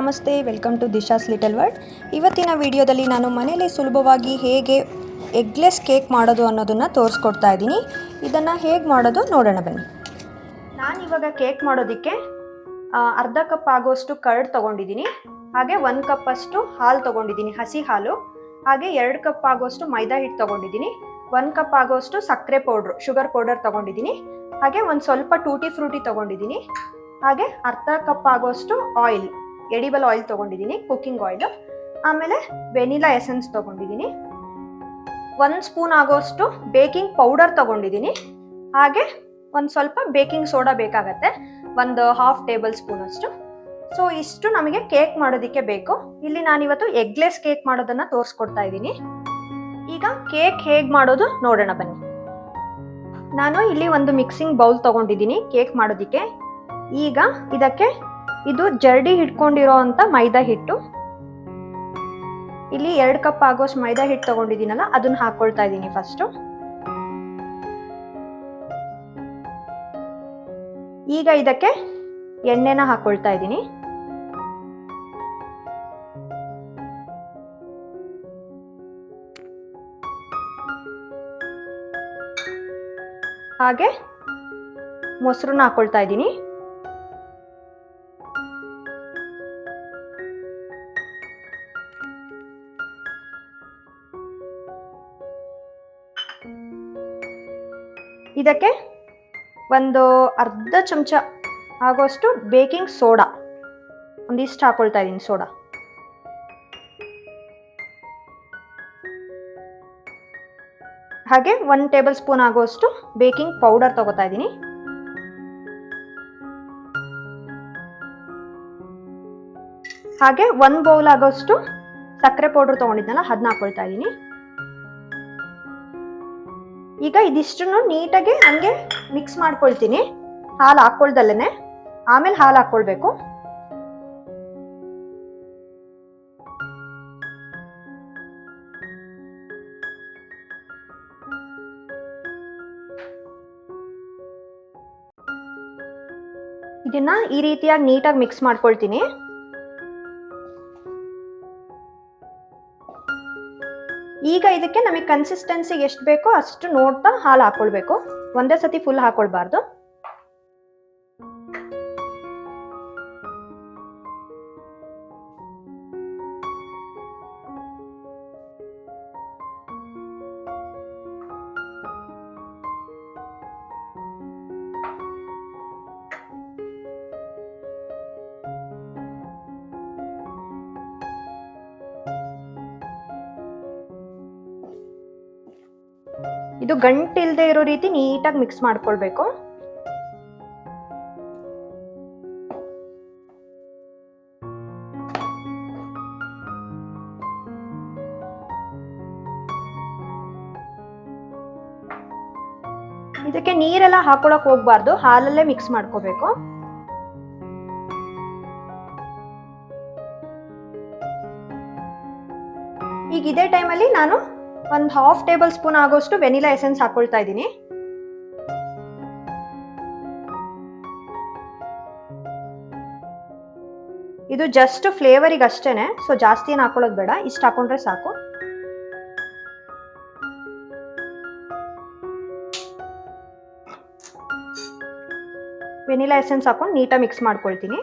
ನಮಸ್ತೆ, welcome to ದಿಶಾಸ್ little world. ಇವತ್ತಿನ ವಿಡಿಯೋದಲ್ಲಿ ನಾನು ಮನೆಯಲ್ಲಿ ಸುಲಭವಾಗಿ ಹೇಗೆ ಎಗ್ಲೆಸ್ ಕೇಕ್ ಮಾಡೋದು ಅನ್ನೋದನ್ನು ತೋರಿಸ್ಕೊಡ್ತಾ ಇದ್ದೀನಿ. ಇದನ್ನು ಹೇಗೆ ಮಾಡೋದು ನೋಡೋಣ ಬನ್ನಿ. ನಾನು ಇವಾಗ ಕೇಕ್ ಮಾಡೋದಕ್ಕೆ ಅರ್ಧ ಕಪ್ ಆಗೋಷ್ಟು ಕರ್ಡ್ ತೊಗೊಂಡಿದ್ದೀನಿ. ಹಾಗೆ 1 ಕಪ್ಪಷ್ಟು ಹಾಲು ತೊಗೊಂಡಿದ್ದೀನಿ, ಹಸಿ ಹಾಲು. ಹಾಗೆ 2 ಕಪ್ ಆಗೋಷ್ಟು ಮೈದಾ ಹಿಟ್ಟು ತೊಗೊಂಡಿದ್ದೀನಿ. 1 ಕಪ್ ಆಗೋಷ್ಟು ಸಕ್ಕರೆ ಪೌಡ್ರು, ಶುಗರ್ ಪೌಡರ್ ತೊಗೊಂಡಿದ್ದೀನಿ. ಹಾಗೆ ಒಂದು ಸ್ವಲ್ಪ ಟೂಟಿ ಫ್ರೂಟಿ ತೊಗೊಂಡಿದ್ದೀನಿ. ಹಾಗೆ ಅರ್ಧ ಕಪ್ ಆಗೋಷ್ಟು ಆಯಿಲ್, ಎಡಿಬಲ್ ಆಯಿಲ್ ತೊಗೊಂಡಿದ್ದೀನಿ, ಕುಕ್ಕಿಂಗ್ ಆಯಿಲ್. ಆಮೇಲೆ ವೆನಿಲಾ ಎಸೆನ್ಸ್ ತೊಗೊಂಡಿದ್ದೀನಿ. 1 ಸ್ಪೂನ್ ಆಗೋಷ್ಟು ಬೇಕಿಂಗ್ ಪೌಡರ್ ತೊಗೊಂಡಿದ್ದೀನಿ. ಹಾಗೆ ಒಂದು ಸ್ವಲ್ಪ ಬೇಕಿಂಗ್ ಸೋಡಾ ಬೇಕಾಗತ್ತೆ, ಒಂದು ಹಾಫ್ ಟೇಬಲ್ ಸ್ಪೂನ್ ಅಷ್ಟು. ಸೊ ಇಷ್ಟು ನಮಗೆ ಕೇಕ್ ಮಾಡೋದಕ್ಕೆ ಬೇಕು. ಇಲ್ಲಿ ನಾನಿವತ್ತು ಎಗ್ಲೆಸ್ ಕೇಕ್ ಮಾಡೋದನ್ನ ತೋರಿಸ್ಕೊಡ್ತಾ ಇದ್ದೀನಿ. ಈಗ ಕೇಕ್ ಹೇಗೆ ಮಾಡೋದು ನೋಡೋಣ ಬನ್ನಿ. ನಾನು ಇಲ್ಲಿ ಒಂದು ಮಿಕ್ಸಿಂಗ್ ಬೌಲ್ ತೊಗೊಂಡಿದ್ದೀನಿ ಕೇಕ್ ಮಾಡೋದಕ್ಕೆ. ಈಗ ಇದಕ್ಕೆ ಇದು ಜರಡಿ ಹಿಡ್ಕೊಂಡಿರೋ ಅಂತ ಮೈದಾ ಹಿಟ್ಟು, ಇಲ್ಲಿ 2 ಕಪ್ ಆಗೋಷ್ಟು ಮೈದಾ ಹಿಟ್ಟು ತಗೊಂಡಿದ್ದೀನಲ್ಲ ಅದನ್ನ ಹಾಕೊಳ್ತಾ ಇದ್ದೀನಿ ಫಸ್ಟ್. ಈಗ ಇದಕ್ಕೆ ಎಣ್ಣೆನ ಹಾಕೊಳ್ತಾ ಇದ್ದೀನಿ. ಹಾಗೆ ಮೊಸರನ್ನ ಹಾಕೊಳ್ತಾ ಇದ್ದೀನಿ. ಇದಕ್ಕೆ ಒಂದು ಅರ್ಧ ಚಮಚ ಆಗೋಷ್ಟು ಬೇಕಿಂಗ್ ಸೋಡಾ, ಒಂದಿಷ್ಟು ಹಾಕೊಳ್ತಾ ಇದ್ದೀನಿ ಸೋಡಾ. ಹಾಗೆ 1 ಟೇಬಲ್ ಸ್ಪೂನ್ ಆಗೋಷ್ಟು ಬೇಕಿಂಗ್ ಪೌಡರ್ ತಗೋತಾ ಇದ್ದೀನಿ. ಹಾಗೆ 1 ಬೌಲ್ ಆಗೋಷ್ಟು ಸಕ್ಕರೆ ಪೌಡರ್ ತಗೊಂಡಿದ್ನಲ್ಲ ಅದನ್ನ ಹಾಕೊಳ್ತಾ ಇದ್ದೀನಿ. ಈಗ ಇದಿಷ್ಟನ್ನು ನೀಟಾಗಿ ಹಂಗೆ ಮಿಕ್ಸ್ ಮಾಡ್ಕೊಳ್ತೀನಿ, ಹಾಲು ಹಾಕೊಳ್ದಲ್ಲೇ. ಆಮೇಲೆ ಹಾಲು ಹಾಕೊಳ್ಬೇಕು. ಇದನ್ನ ಈ ರೀತಿಯಾಗಿ ನೀಟಾಗಿ ಮಿಕ್ಸ್ ಮಾಡ್ಕೊಳ್ತೀನಿ. ಈಗ ಇದಕ್ಕೆ ನಮಗೆ ಕನ್ಸಿಸ್ಟೆನ್ಸಿ ಎಷ್ಟು ಬೇಕೋ ಅಷ್ಟು ನೋಡ್ತಾ ಹಾಲು ಹಾಕೊಳ್ಬೇಕು, ಒಂದೇ ಸತಿ ಫುಲ್ ಹಾಕೊಳ್ಬಾರ್ದು. ಇದು ಗಂಟಿಲ್ದೆ ಇರೋ ರೀತಿ ನೀಟಾಗಿ ಮಿಕ್ಸ್ ಮಾಡ್ಕೊಳ್ಬೇಕು. ಇದಕ್ಕೆ ನೀರೆಲ್ಲ ಹಾಕೊಳಕ್ ಹೋಗ್ಬಾರ್ದು, ಹಾಲಲ್ಲೇ ಮಿಕ್ಸ್ ಮಾಡ್ಕೋಬೇಕು. ಈಗ ಇದೇ ಟೈಮಲ್ಲಿ ನಾನು ಒಂದು ಹಾಫ್ ಟೇಬಲ್ ಸ್ಪೂನ್ ಆಗೋಷ್ಟು ವೆನಿಲಾ ಎಸೆನ್ಸ್ ಹಾಕೊಳ್ತಾ ಇದ್ದೀನಿ. ಇದು ಜಸ್ಟ್ ಫ್ಲೇವರಿಗೆ ಅಷ್ಟೇನೆ, ಸೊ ಜಾಸ್ತಿ ಏನು ಹಾಕೊಳ್ಳೋದು ಬೇಡ, ಇಷ್ಟು ಹಾಕೊಂಡ್ರೆ ಸಾಕು. ವೆನಿಲಾ ಎಸೆನ್ಸ್ ಹಾಕೊಂಡು ನೀಟಾಗಿ ಮಿಕ್ಸ್ ಮಾಡ್ಕೊಳ್ತೀನಿ.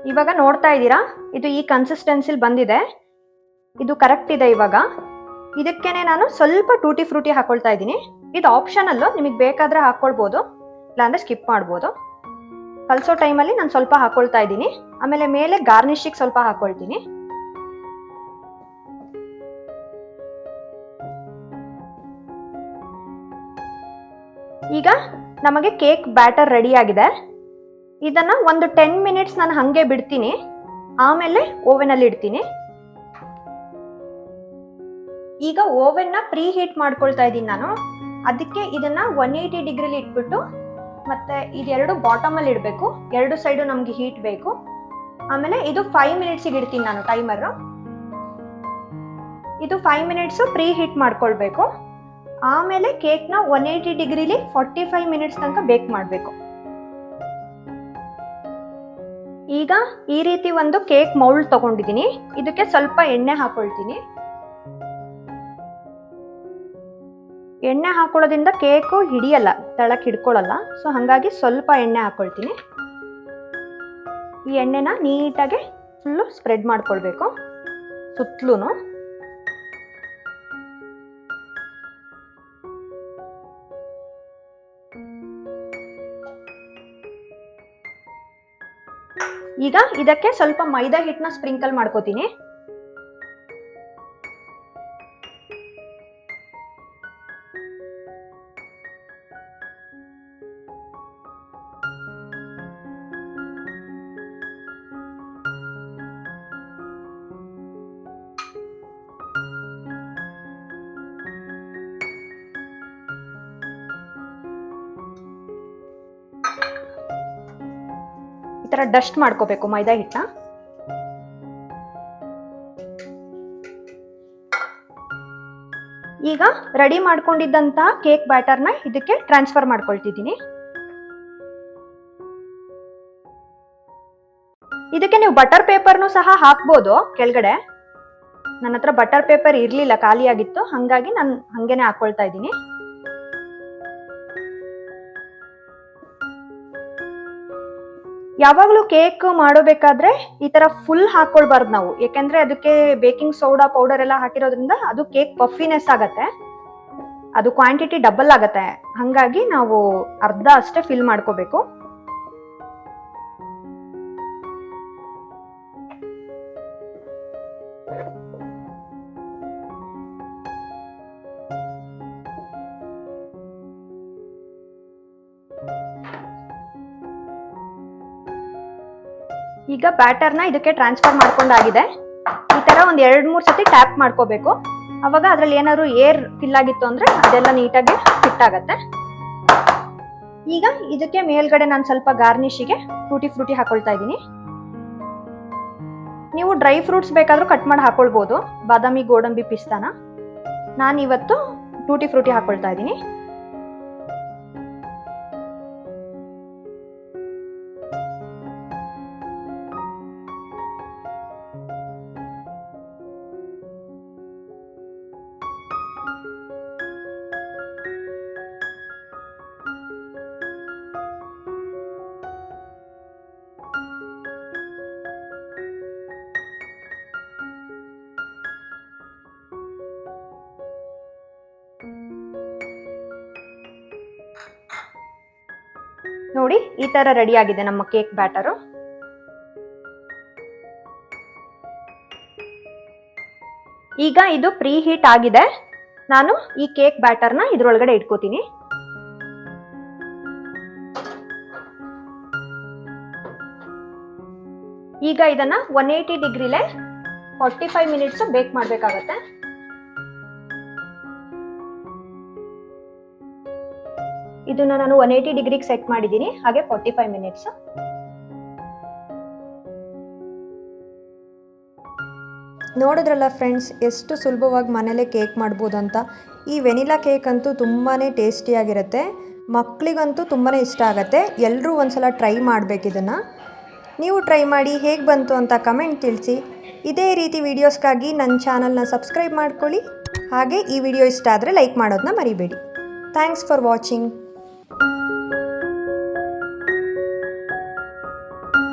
ಇವಾಗ ನೋಡ್ತಾ ಇದ್ದೀರಾ, ಇದು ಈ ಕನ್ಸಿಸ್ಟೆನ್ಸಿಲಿ ಬಂದಿದೆ. ಇದು ಕರೆಕ್ಟ್ ಇದೆ. ಇವಾಗ ಇದಕ್ಕೇನೆ ನಾನು ಸ್ವಲ್ಪ ಟೂಟಿ ಫ್ರೂಟಿ ಹಾಕೊಳ್ತಾ ಇದ್ದೀನಿ. ಇದು ಆಪ್ಷನಲ್ಲು, ನಿಮಗೆ ಬೇಕಾದರೆ ಹಾಕ್ಕೊಳ್ಬೋದು, ಇಲ್ಲಾಂದರೆ ಸ್ಕಿಪ್ ಮಾಡ್ಬೋದು. ಕಲಿಸೋ ಟೈಮಲ್ಲಿ ನಾನು ಸ್ವಲ್ಪ ಹಾಕೊಳ್ತಾ ಇದ್ದೀನಿ. ಆಮೇಲೆ ಮೇಲೆ ಗಾರ್ನಿಶಿಗೆ ಸ್ವಲ್ಪ ಹಾಕೊಳ್ತೀನಿ. ಈಗ ನಮಗೆ ಕೇಕ್ ಬ್ಯಾಟರ್ ರೆಡಿ ಆಗಿದೆ. ಇದನ್ನ ಒಂದು 10 ಮಿನಿಟ್ಸ್ ನಾನು ಹಾಗೆ ಬಿಡ್ತೀನಿ, ಆಮೇಲೆ ಓವೆನಲ್ಲಿ ಇಡ್ತೀನಿ. ಈಗ ಓವೆನ್ನ ಪ್ರೀ ಹೀಟ್ ಮಾಡ್ಕೊಳ್ತಾ ಇದ್ದೀನಿ ನಾನು. ಅದಕ್ಕೆ ಇದನ್ನ 180 ಡಿಗ್ರಿಲಿ ಇಟ್ಬಿಟ್ಟು, ಮತ್ತೆ ಇದೆರಡು ಬಾಟಮಲ್ಲಿ ಇಡಬೇಕು. ಎರಡು ಸೈಡು ನಮಗೆ ಹೀಟ್ ಬೇಕು. ಆಮೇಲೆ ಇದು 5 ಮಿನಿಟ್ಸಿಗೆ ಇಡ್ತೀನಿ ನಾನು ಟೈಮರ್. ಇದು 5 ಮಿನಿಟ್ಸು ಪ್ರೀ ಹೀಟ್ ಮಾಡ್ಕೊಳ್ಬೇಕು. ಆಮೇಲೆ ಕೇಕ್ನ 180 ಡಿಗ್ರಿಲಿ 45 ಮಿನಿಟ್ಸ್ ತನಕ ಬೇಕ್ ಮಾಡಬೇಕು. ಈಗ ಈ ರೀತಿ ಒಂದು ಕೇಕ್ ಮೌಲ್ಡ್ ತಗೊಂಡಿದ್ದೀನಿ. ಇದಕ್ಕೆ ಸ್ವಲ್ಪ ಎಣ್ಣೆ ಹಾಕೊಳ್ತೀನಿ. ಎಣ್ಣೆ ಹಾಕೊಳ್ಳೋದ್ರಿಂದ ಕೇಕು ಹಿಡಿಯಲ್ಲ, ತಳಕ್ಕೆ ಹಿಡ್ಕೊಳ್ಳಲ್ಲ. ಸೊ ಹಾಗಾಗಿ ಸ್ವಲ್ಪ ಎಣ್ಣೆ ಹಾಕೊಳ್ತೀನಿ. ಈ ಎಣ್ಣೆನ ನೀಟಾಗಿ ಫುಲ್ಲು ಸ್ಪ್ರೆಡ್ ಮಾಡ್ಕೊಳ್ಬೇಕು ಸುತ್ತಲೂ. ಈಗ ಇದಕ್ಕೆ ಸ್ವಲ್ಪ ಮೈದಾ ಹಿಟ್ಟನ್ನ ಸ್ಪ್ರಿಂಕಲ್ ಮಾಡ್ಕೋತೀನಿ. ಈ ತರ ಡಸ್ಟ್ ಮಾಡ್ಕೋಬೇಕು ಮೈದಾ ಹಿಟ್ಟನ್ನ. ಈಗ ರೆಡಿ ಮಾಡ್ಕೊಂಡಿದ್ದಂತ ಕೇಕ್ ಬ್ಯಾಟರ್ನ ಇದಕ್ಕೆ ಟ್ರಾನ್ಸ್ಫರ್ ಮಾಡ್ಕೊಳ್ತಿದ್ದೀನಿ. ಇದಕ್ಕೆ ನೀವು ಬಟರ್ ಪೇಪರ್ನು ಸಹ ಹಾಕ್ಬೋದು ಕೆಳಗಡೆ. ನನ್ನ ಹತ್ರ ಬಟರ್ ಪೇಪರ್ ಇರ್ಲಿಲ್ಲ, ಖಾಲಿ ಆಗಿತ್ತು, ಹಂಗಾಗಿ ನಾನು ಹಂಗೇನೆ ಹಾಕೊಳ್ತಾ ಇದ್ದೀನಿ. ಯಾವಾಗಲೂ ಕೇಕ್ ಮಾಡೋಬೇಕಾದ್ರೆ ಈ ತರ ಫುಲ್ ಹಾಕೊಳ್ಬಾರ್ದು ನಾವು, ಯಾಕೆಂದ್ರೆ ಅದಕ್ಕೆ ಬೇಕಿಂಗ್ ಸೋಡಾ ಪೌಡರ್ ಎಲ್ಲ ಹಾಕಿರೋದ್ರಿಂದ ಅದು ಕೇಕ್ ಪಫಿನೆಸ್ ಆಗತ್ತೆ, ಅದು ಕ್ವಾಂಟಿಟಿ ಡಬಲ್ ಆಗತ್ತೆ. ಹಂಗಾಗಿ ನಾವು ಅರ್ಧ ಅಷ್ಟೇ ಫಿಲ್ ಮಾಡ್ಕೋಬೇಕು. ಈಗ ಬ್ಯಾಟರ್ನ ಇದಕ್ಕೆ ಟ್ರಾನ್ಸ್ಫರ್ ಮಾಡ್ಕೊಂಡಾಗಿದೆ. ಈ ತರ ಒಂದ್ 2-3 ಸತಿ ಟ್ಯಾಪ್ ಮಾಡ್ಕೋಬೇಕು. ಅವಾಗ ಅದ್ರಲ್ಲಿ ಏನಾದ್ರು ಏರ್ ಫಿಲ್ ಆಗಿತ್ತು ಅಂದ್ರೆ ಅದೆಲ್ಲ ನೀಟಾಗಿ ಫಿಟ್ ಆಗತ್ತೆ. ಈಗ ಇದಕ್ಕೆ ಮೇಲ್ಗಡೆ ನಾನು ಸ್ವಲ್ಪ ಗಾರ್ನಿಶಿಗೆ ಟೂಟಿ ಫ್ರೂಟಿ ಹಾಕೊಳ್ತಾ ಇದ್ದೀನಿ. ನೀವು ಡ್ರೈ ಫ್ರೂಟ್ಸ್ ಬೇಕಾದ್ರೂ ಕಟ್ ಮಾಡಿ ಹಾಕೊಳ್ಬೋದು, ಬಾದಾಮಿ, ಗೋಡಂಬಿ, ಪಿಸ್ತಾನ. ನಾನು ಇವತ್ತು ಟೂಟಿ ಫ್ರೂಟಿ ಹಾಕೊಳ್ತಾ ಇದ್ದೀನಿ. ನೋಡಿ, ಈ ತರ ರೆಡಿ ಆಗಿದೆ ನಮ್ಮ ಕೇಕ್ ಬ್ಯಾಟರು. ಈಗ ಇದು ಪ್ರೀ ಹೀಟ್ ಆಗಿದೆ. ನಾನು ಈ ಕೇಕ್ ಬ್ಯಾಟರ್ನ ಇದ್ರೊಳಗಡೆ ಇಟ್ಕೋತೀನಿ. ಈಗ ಇದನ್ನ 180 ಡಿಗ್ರಿಲೇ 45 ಮಿನಿಟ್ಸ್ ಬೇಕ್ ಮಾಡಬೇಕಾಗತ್ತೆ. ಇದನ್ನ ನಾನು 180 ಡಿಗ್ರಿಗೆ ಸೆಟ್ ಮಾಡಿದ್ದೀನಿ, ಹಾಗೆ 45 ಮಿನಿಟ್ಸ್. ನೋಡಿದ್ರಲ್ಲ ಫ್ರೆಂಡ್ಸ್, ಎಷ್ಟು ಸುಲಭವಾಗಿ ಮನೇಲೇ ಕೇಕ್ ಮಾಡ್ಬೋದು ಅಂತ. ಈ ವೆನಿಲಾ ಕೇಕ್ ಅಂತೂ ತುಂಬಾ ಟೇಸ್ಟಿಯಾಗಿರುತ್ತೆ, ಮಕ್ಕಳಿಗಂತೂ ತುಂಬಾ ಇಷ್ಟ ಆಗುತ್ತೆ. ಎಲ್ಲರೂ ಒಂದ್ಸಲ ಟ್ರೈ ಮಾಡಬೇಕಿದನ್ನು. ನೀವು ಟ್ರೈ ಮಾಡಿ ಹೇಗೆ ಬಂತು ಅಂತ ಕಮೆಂಟ್ ತಿಳಿಸಿ. ಇದೇ ರೀತಿ ವೀಡಿಯೋಸ್ಗಾಗಿ ನನ್ನ ಚಾನಲ್ನ ಸಬ್ಸ್ಕ್ರೈಬ್ ಮಾಡ್ಕೊಳ್ಳಿ. ಹಾಗೆ ಈ ವಿಡಿಯೋ ಇಷ್ಟ ಆದರೆ ಲೈಕ್ ಮಾಡೋದನ್ನ ಮರಿಬೇಡಿ. Thanks for watching.